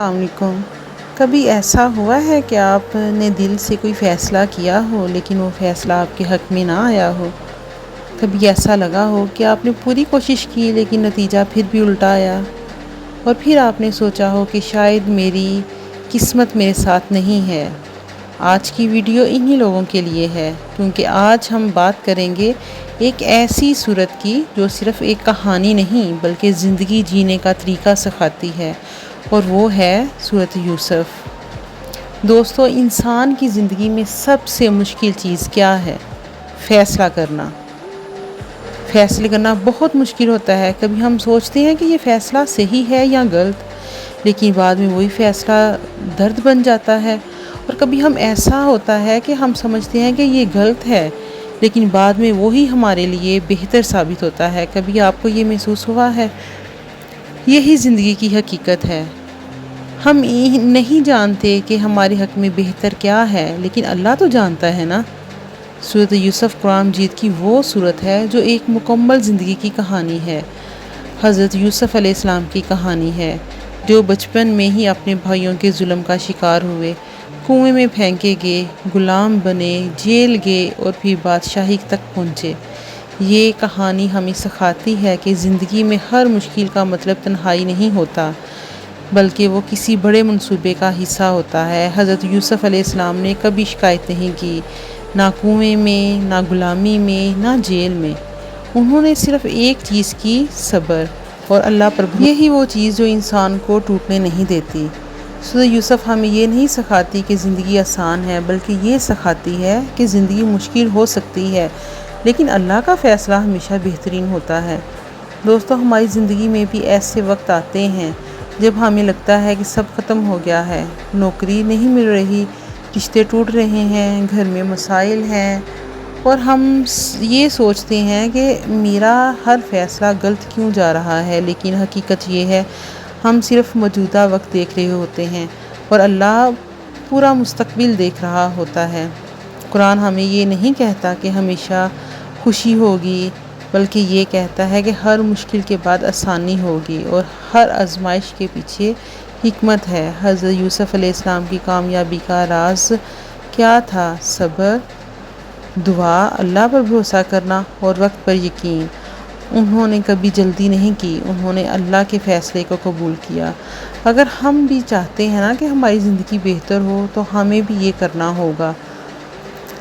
السلام علیکم۔ کبھی ایسا ہوا ہے کہ آپ نے دل سے کوئی فیصلہ کیا ہو لیکن وہ فیصلہ آپ کے حق میں نہ آیا ہو؟ کبھی ایسا لگا ہو کہ آپ نے پوری کوشش کی لیکن نتیجہ پھر بھی الٹا آیا، اور پھر آپ نے سوچا ہو کہ شاید میری قسمت میرے ساتھ نہیں ہے؟ آج کی ویڈیو انہی لوگوں کے لیے ہے، کیونکہ آج ہم بات کریں گے ایک ایسی صورت کی جو صرف ایک کہانی نہیں بلکہ زندگی جینے کا طریقہ سکھاتی ہے، اور وہ ہے سورۃ یوسف۔ دوستو، انسان کی زندگی میں سب سے مشکل چیز کیا ہے؟ فیصلہ کرنا۔ فیصلے کرنا بہت مشکل ہوتا ہے۔ کبھی ہم سوچتے ہیں کہ یہ فیصلہ صحیح ہے یا غلط، لیکن بعد میں وہی فیصلہ درد بن جاتا ہے۔ اور کبھی ہم ایسا ہوتا ہے کہ ہم سمجھتے ہیں کہ یہ غلط ہے، لیکن بعد میں وہی ہمارے لیے بہتر ثابت ہوتا ہے۔ کبھی آپ کو یہ محسوس ہوا ہے؟ یہی زندگی کی حقیقت ہے۔ ہم نہیں جانتے کہ ہمارے حق میں بہتر کیا ہے، لیکن اللہ تو جانتا ہے نا۔ سورۃ یوسف قرآن مجید کی وہ سورت ہے جو ایک مکمل زندگی کی کہانی ہے۔ حضرت یوسف علیہ السلام کی کہانی ہے، جو بچپن میں ہی اپنے بھائیوں کے ظلم کا شکار ہوئے، کنویں میں پھینکے گئے، غلام بنے، جیل گئے اور پھر بادشاہی تک پہنچے۔ یہ کہانی ہمیں سکھاتی ہے کہ زندگی میں ہر مشکل کا مطلب تنہائی نہیں ہوتا، بلکہ وہ کسی بڑے منصوبے کا حصہ ہوتا ہے۔ حضرت یوسف علیہ السلام نے کبھی شکایت نہیں کی، نہ کنویں میں، نہ غلامی میں، نہ جیل میں۔ انہوں نے صرف ایک چیز کی، صبر اور اللہ پر بھروسہ۔ یہی وہ چیز جو انسان کو ٹوٹنے نہیں دیتی۔ سورۃ یوسف ہمیں یہ نہیں سکھاتی کہ زندگی آسان ہے، بلکہ یہ سکھاتی ہے کہ زندگی مشکل ہو سکتی ہے، لیکن اللہ کا فیصلہ ہمیشہ بہترین ہوتا ہے۔ دوستو، ہماری زندگی میں بھی ایسے وقت آتے ہیں جب ہمیں لگتا ہے کہ سب ختم ہو گیا ہے، نوکری نہیں مل رہی، رشتے ٹوٹ رہے ہیں، گھر میں مسائل ہیں، اور ہم یہ سوچتے ہیں کہ میرا ہر فیصلہ غلط کیوں جا رہا ہے۔ لیکن حقیقت یہ ہے، ہم صرف موجودہ وقت دیکھ رہے ہوتے ہیں اور اللہ پورا مستقبل دیکھ رہا ہوتا ہے۔ قرآن ہمیں یہ نہیں کہتا کہ ہمیشہ خوشی ہوگی، بلکہ یہ کہتا ہے کہ ہر مشکل کے بعد آسانی ہوگی، اور ہر آزمائش کے پیچھے حکمت ہے۔ حضرت یوسف علیہ السلام کی کامیابی کا راز کیا تھا؟ صبر، دعا، اللہ پر بھروسہ کرنا اور وقت پر یقین۔ انہوں نے کبھی جلدی نہیں کی، انہوں نے اللہ کے فیصلے کو قبول کیا۔ اگر ہم بھی چاہتے ہیں نا کہ ہماری زندگی بہتر ہو، تو ہمیں بھی یہ کرنا ہوگا،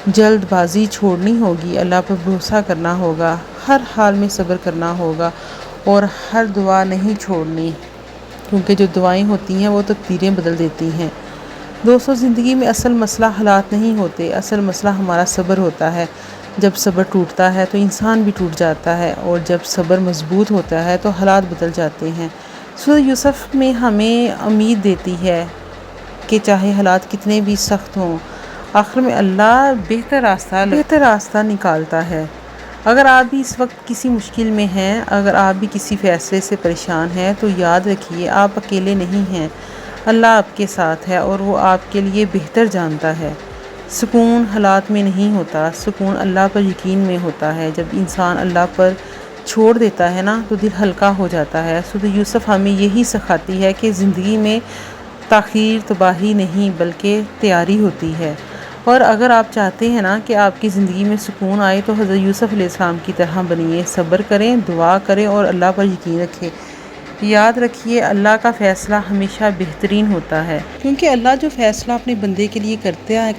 جلد بازی چھوڑنی ہوگی، اللہ پر بھروسہ کرنا ہوگا، ہر حال میں صبر کرنا ہوگا، اور ہر دعا نہیں چھوڑنی، کیونکہ جو دعائیں ہوتی ہیں وہ تقدیریں بدل دیتی ہیں۔ دوستو، زندگی میں اصل مسئلہ حالات نہیں ہوتے، اصل مسئلہ ہمارا صبر ہوتا ہے۔ جب صبر ٹوٹتا ہے تو انسان بھی ٹوٹ جاتا ہے، اور جب صبر مضبوط ہوتا ہے تو حالات بدل جاتے ہیں۔ سورۃ یوسف میں ہمیں امید دیتی ہے کہ چاہے حالات کتنے بھی سخت ہوں، آخر میں اللہ بہتر راستہ نکالتا ہے۔ اگر آپ بھی اس وقت کسی مشکل میں ہیں، اگر آپ بھی کسی فیصلے سے پریشان ہیں، تو یاد رکھیے، آپ اکیلے نہیں ہیں۔ اللہ آپ کے ساتھ ہے، اور وہ آپ کے لیے بہتر جانتا ہے۔ سکون حالات میں نہیں ہوتا، سکون اللہ پر یقین میں ہوتا ہے۔ جب انسان اللہ پر چھوڑ دیتا ہے نا، تو دل ہلکا ہو جاتا ہے۔ سورۃ یوسف ہمیں یہی سکھاتی ہے کہ زندگی میں تاخیر تباہی نہیں بلکہ تیاری ہوتی ہے۔ اور اگر آپ چاہتے ہیں نا کہ آپ کی زندگی میں سکون آئے، تو حضرت یوسف علیہ السلام کی طرح بنیے، صبر کریں، دعا کریں اور اللہ پر یقین رکھیں۔ یاد رکھیے، اللہ کا فیصلہ ہمیشہ بہترین ہوتا ہے، کیونکہ اللہ جو فیصلہ اپنے بندے کے لیے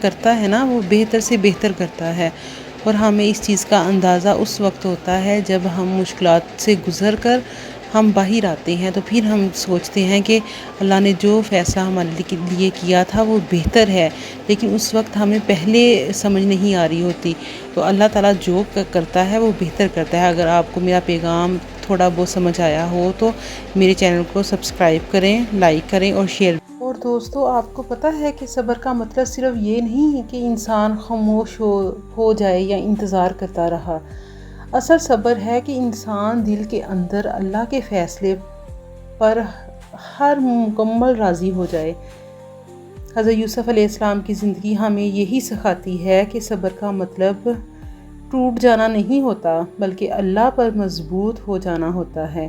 کرتا ہے نا، وہ بہتر سے بہتر کرتا ہے۔ اور ہمیں اس چیز کا اندازہ اس وقت ہوتا ہے جب ہم مشکلات سے گزر کر ہم باہر آتے ہیں، تو پھر ہم سوچتے ہیں کہ اللہ نے جو فیصلہ ہمارے لیے کیا تھا وہ بہتر ہے، لیکن اس وقت ہمیں پہلے سمجھ نہیں آ رہی ہوتی۔ تو اللہ تعالیٰ جو کرتا ہے وہ بہتر کرتا ہے۔ اگر آپ کو میرا پیغام تھوڑا بہت سمجھ آیا ہو تو میرے چینل کو سبسکرائب کریں، لائک کریں اور شیئر۔ اور دوستو، آپ کو پتہ ہے کہ صبر کا مطلب صرف یہ نہیں ہے کہ انسان خاموش ہو جائے یا انتظار کرتا رہا۔ اصل صبر ہے کہ انسان دل کے اندر اللہ کے فیصلے پر ہر مکمل راضی ہو جائے۔ حضرت یوسف علیہ السلام کی زندگی ہمیں یہی سکھاتی ہے کہ صبر کا مطلب ٹوٹ جانا نہیں ہوتا، بلکہ اللہ پر مضبوط ہو جانا ہوتا ہے۔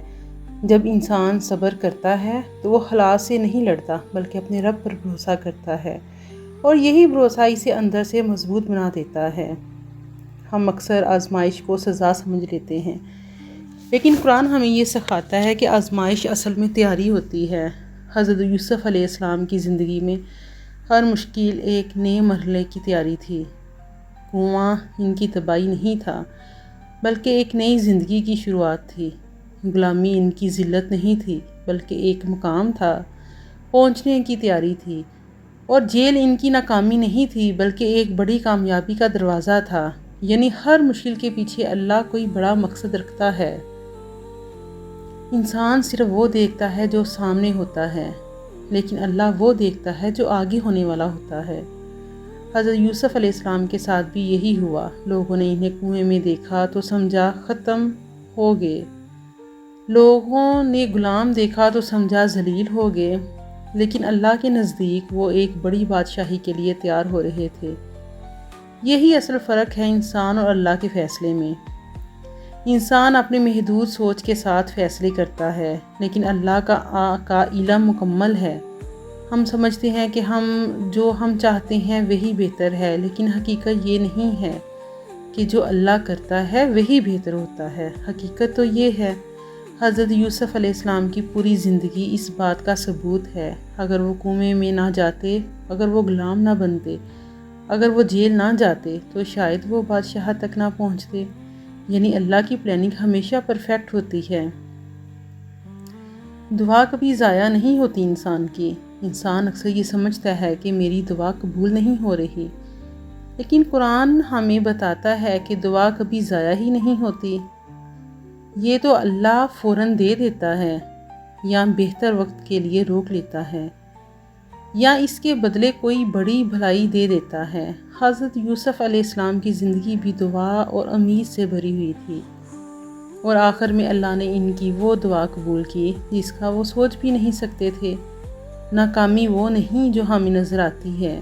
جب انسان صبر کرتا ہے تو وہ حالات سے نہیں لڑتا بلکہ اپنے رب پر بھروسہ کرتا ہے، اور یہی بھروسہ اسے اندر سے مضبوط بنا دیتا ہے۔ ہم اکثر آزمائش کو سزا سمجھ لیتے ہیں، لیکن قرآن ہمیں یہ سکھاتا ہے کہ آزمائش اصل میں تیاری ہوتی ہے۔ حضرت یوسف علیہ السلام کی زندگی میں ہر مشکل ایک نئے مرحلے کی تیاری تھی۔ کنواں ان کی تباہی نہیں تھا بلکہ ایک نئی زندگی کی شروعات تھی۔ غلامی ان کی ذلت نہیں تھی بلکہ ایک مقام تھا، پہنچنے کی تیاری تھی، اور جیل ان کی ناکامی نہیں تھی بلکہ ایک بڑی کامیابی کا دروازہ تھا۔ یعنی ہر مشکل کے پیچھے اللہ کوئی بڑا مقصد رکھتا ہے۔ انسان صرف وہ دیکھتا ہے جو سامنے ہوتا ہے، لیکن اللہ وہ دیکھتا ہے جو آگے ہونے والا ہوتا ہے۔ حضرت یوسف علیہ السلام کے ساتھ بھی یہی ہوا۔ لوگوں نے انہیں کنویں میں دیکھا تو سمجھا ختم ہو گئے، لوگوں نے غلام دیکھا تو سمجھا ذلیل ہو گئے، لیکن اللہ کے نزدیک وہ ایک بڑی بادشاہی کے لیے تیار ہو رہے تھے۔ یہی اصل فرق ہے انسان اور اللہ کے فیصلے میں۔ انسان اپنے محدود سوچ کے ساتھ فیصلے کرتا ہے، لیکن اللہ کا علم مکمل ہے۔ ہم سمجھتے ہیں کہ جو ہم چاہتے ہیں وہی بہتر ہے، لیکن حقیقت یہ نہیں ہے کہ جو اللہ کرتا ہے وہی بہتر ہوتا ہے۔ حقیقت تو یہ ہے۔ حضرت یوسف علیہ السلام کی پوری زندگی اس بات کا ثبوت ہے۔ اگر وہ کنویں میں نہ جاتے، اگر وہ غلام نہ بنتے، اگر وہ جیل نہ جاتے تو شاید وہ بادشاہ تک نہ پہنچتے۔ یعنی اللہ کی پلاننگ ہمیشہ پرفیکٹ ہوتی ہے۔ دعا کبھی ضائع نہیں ہوتی انسان کی۔ انسان اکثر یہ سمجھتا ہے کہ میری دعا قبول نہیں ہو رہی، لیکن قرآن ہمیں بتاتا ہے کہ دعا کبھی ضائع ہی نہیں ہوتی۔ یہ تو اللہ فوراً دے دیتا ہے، یا بہتر وقت کے لیے روک لیتا ہے، یا اس کے بدلے کوئی بڑی بھلائی دے دیتا ہے۔ حضرت یوسف علیہ السلام کی زندگی بھی دعا اور امید سے بھری ہوئی تھی، اور آخر میں اللہ نے ان کی وہ دعا قبول کی جس کا وہ سوچ بھی نہیں سکتے تھے۔ ناکامی وہ نہیں جو ہمیں نظر آتی ہے۔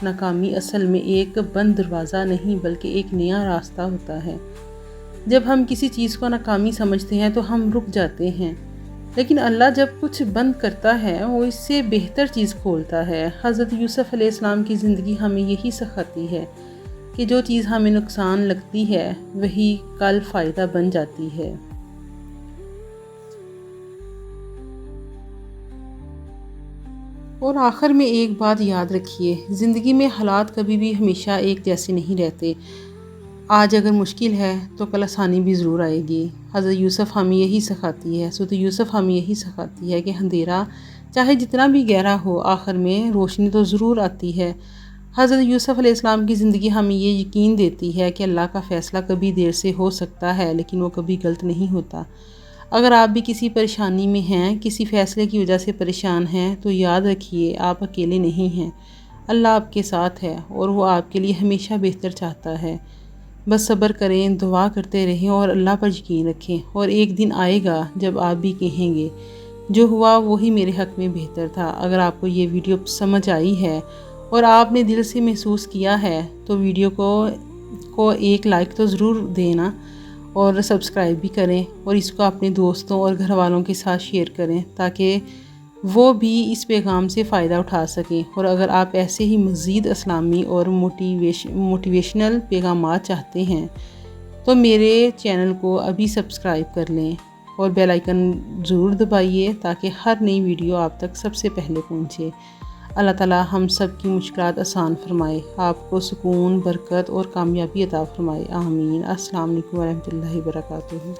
ناکامی اصل میں ایک بند دروازہ نہیں بلکہ ایک نیا راستہ ہوتا ہے۔ جب ہم کسی چیز کو ناکامی سمجھتے ہیں تو ہم رک جاتے ہیں، لیکن اللہ جب کچھ بند کرتا ہے وہ اس سے بہتر چیز کھولتا ہے۔ حضرت یوسف علیہ السلام کی زندگی ہمیں یہی سکھاتی ہے کہ جو چیز ہمیں نقصان لگتی ہے وہی کل فائدہ بن جاتی ہے۔ اور آخر میں ایک بات یاد رکھیے، زندگی میں حالات کبھی بھی ہمیشہ ایک جیسے نہیں رہتے۔ آج اگر مشکل ہے تو کل آسانی بھی ضرور آئے گی۔ حضرت یوسف ہمیں یہی سکھاتی ہے، سورۃ یوسف ہمیں یہی سکھاتی ہے کہ اندھیرا چاہے جتنا بھی گہرا ہو، آخر میں روشنی تو ضرور آتی ہے۔ حضرت یوسف علیہ السلام کی زندگی ہمیں یہ یقین دیتی ہے کہ اللہ کا فیصلہ کبھی دیر سے ہو سکتا ہے، لیکن وہ کبھی غلط نہیں ہوتا۔ اگر آپ بھی کسی پریشانی میں ہیں، کسی فیصلے کی وجہ سے پریشان ہیں، تو یاد رکھیے آپ اکیلے نہیں ہیں۔ اللہ آپ کے ساتھ ہے اور وہ آپ کے لیے ہمیشہ بہتر چاہتا ہے۔ بس صبر کریں، دعا کرتے رہیں اور اللہ پر یقین رکھیں، اور ایک دن آئے گا جب آپ بھی کہیں گے جو ہوا وہی میرے حق میں بہتر تھا۔ اگر آپ کو یہ ویڈیو سمجھ آئی ہے اور آپ نے دل سے محسوس کیا ہے تو ویڈیو کو ایک لائک تو ضرور دینا، اور سبسکرائب بھی کریں، اور اس کو اپنے دوستوں اور گھر والوں کے ساتھ شیئر کریں تاکہ وہ بھی اس پیغام سے فائدہ اٹھا سکیں۔ اور اگر آپ ایسے ہی مزید اسلامی اور موٹیویشنل پیغامات چاہتے ہیں تو میرے چینل کو ابھی سبسکرائب کر لیں اور بیل آئیکن ضرور دبائیے تاکہ ہر نئی ویڈیو آپ تک سب سے پہلے پہنچے۔ اللہ تعالی ہم سب کی مشکلات آسان فرمائے، آپ کو سکون، برکت اور کامیابی عطا فرمائے، آمین۔ السلام علیکم ورحمۃ اللہ وبرکاتہ۔